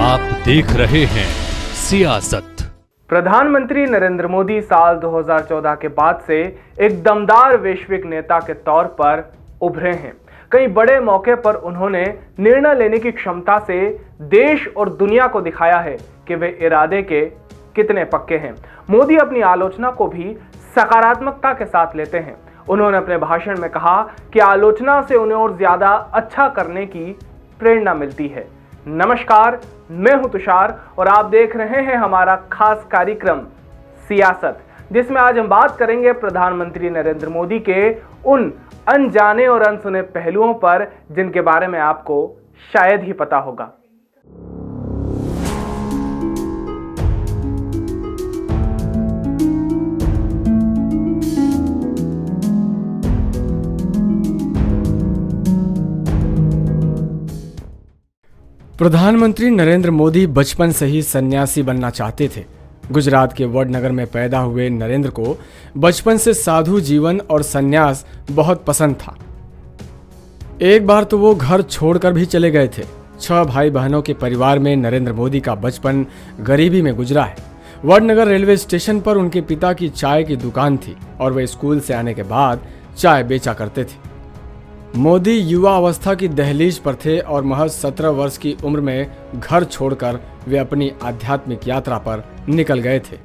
आप देख रहे हैं सियासत। प्रधानमंत्री नरेंद्र मोदी साल 2014 के बाद से एक दमदार वैश्विक नेता के तौर पर उभरे हैं। कई बड़े मौके पर उन्होंने निर्णय लेने की क्षमता से देश और दुनिया को दिखाया है कि वे इरादे के कितने पक्के हैं। मोदी अपनी आलोचना को भी सकारात्मकता के साथ लेते हैं। उन्होंने अपने भाषण में कहा कि आलोचना से उन्हें और ज्यादा अच्छा करने की प्रेरणा मिलती है। नमस्कार, मैं हूं तुषार और आप देख रहे हैं हमारा खास कार्यक्रम सियासत, जिसमें आज हम बात करेंगे प्रधानमंत्री नरेंद्र मोदी के उन अनजाने और अनसुने पहलुओं पर जिनके बारे में आपको शायद ही पता होगा। प्रधानमंत्री नरेंद्र मोदी बचपन से ही सन्यासी बनना चाहते थे। गुजरात के वडनगर में पैदा हुए नरेंद्र को बचपन से साधु जीवन और सन्यास बहुत पसंद था। एक बार तो वो घर छोड़कर भी चले गए थे। 6 भाई बहनों के परिवार में नरेंद्र मोदी का बचपन गरीबी में गुजरा है। वडनगर रेलवे स्टेशन पर उनके पिता की चाय की दुकान थी और वे स्कूल से आने के बाद चाय बेचा करते थे। मोदी युवा अवस्था की दहलीज पर थे और महज 17 वर्ष की उम्र में घर छोड़कर वे अपनी आध्यात्मिक यात्रा पर निकल गए थे।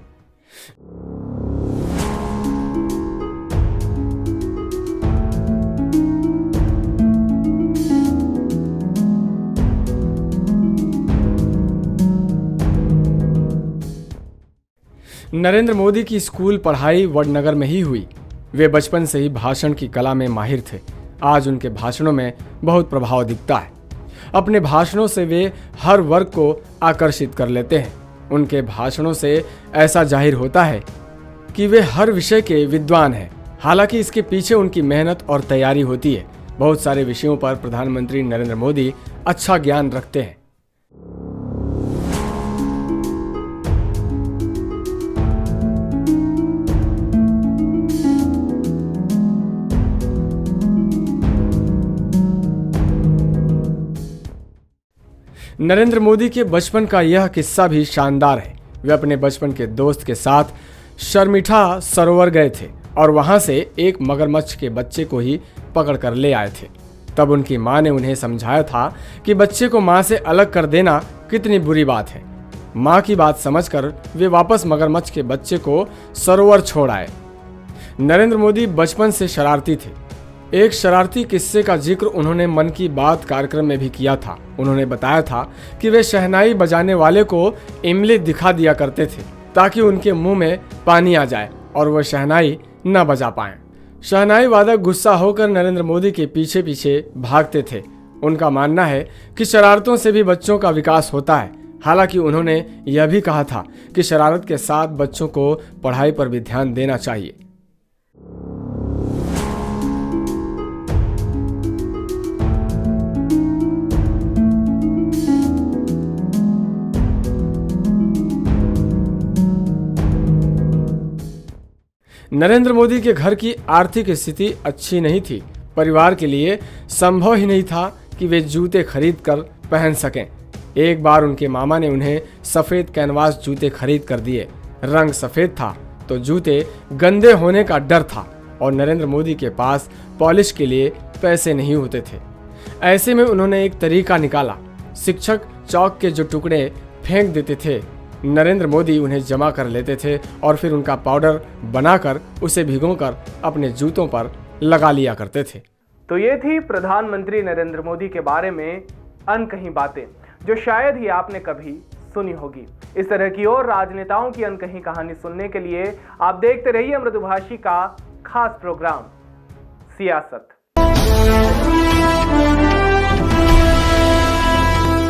नरेंद्र मोदी की स्कूल पढ़ाई वडनगर में ही हुई। वे बचपन से ही भाषण की कला में माहिर थे। आज उनके भाषणों में बहुत प्रभाव दिखता है। अपने भाषणों से वे हर वर्ग को आकर्षित कर लेते हैं। उनके भाषणों से ऐसा जाहिर होता है कि वे हर विषय के विद्वान हैं। हालांकि इसके पीछे उनकी मेहनत और तैयारी होती है। बहुत सारे विषयों पर प्रधानमंत्री नरेंद्र मोदी अच्छा ज्ञान रखते हैं। नरेंद्र मोदी के बचपन का यह किस्सा भी शानदार है। वे अपने बचपन के दोस्त के साथ शर्मिठा सरोवर गए थे और वहां से एक मगरमच्छ के बच्चे को ही पकड़ कर ले आए थे। तब उनकी मां ने उन्हें समझाया था कि बच्चे को मां से अलग कर देना कितनी बुरी बात है। मां की बात समझकर वे वापस मगरमच्छ के बच्चे को सरोवर छोड़ आए। नरेंद्र मोदी बचपन से शरारती थे। एक शरारती किस्से का जिक्र उन्होंने मन की बात कार्यक्रम में भी किया था। उन्होंने बताया था कि वे शहनाई बजाने वाले को इमली दिखा दिया करते थे ताकि उनके मुंह में पानी आ जाए और वह शहनाई न बजा पाएं। शहनाई वादक गुस्सा होकर नरेंद्र मोदी के पीछे पीछे भागते थे। उनका मानना है कि शरारतों से भी बच्चों का विकास होता है। हालांकि उन्होंने यह भी कहा था कि शरारत के साथ बच्चों को पढ़ाई पर भी ध्यान देना चाहिए। नरेंद्र मोदी के घर की आर्थिक स्थिति अच्छी नहीं थी। परिवार के लिए संभव ही नहीं था कि वे जूते खरीद कर पहन सकें। एक बार उनके मामा ने उन्हें सफ़ेद कैनवास जूते खरीद कर दिए। रंग सफ़ेद था तो जूते गंदे होने का डर था और नरेंद्र मोदी के पास पॉलिश के लिए पैसे नहीं होते थे। ऐसे में उन्होंने एक तरीका निकाला। शिक्षक चौक के जो टुकड़े फेंक देते थे, नरेंद्र मोदी उन्हें जमा कर लेते थे और फिर उनका पाउडर बनाकर उसे भिगोकर अपने जूतों पर लगा लिया करते थे। तो ये थी प्रधानमंत्री नरेंद्र मोदी के बारे में अनकही बातें जो शायद ही आपने कभी सुनी होगी। इस तरह की और राजनेताओं की अनकही कहानी सुनने के लिए आप देखते रहिए मृदुभाषी का खास प्रोग्राम सियासत।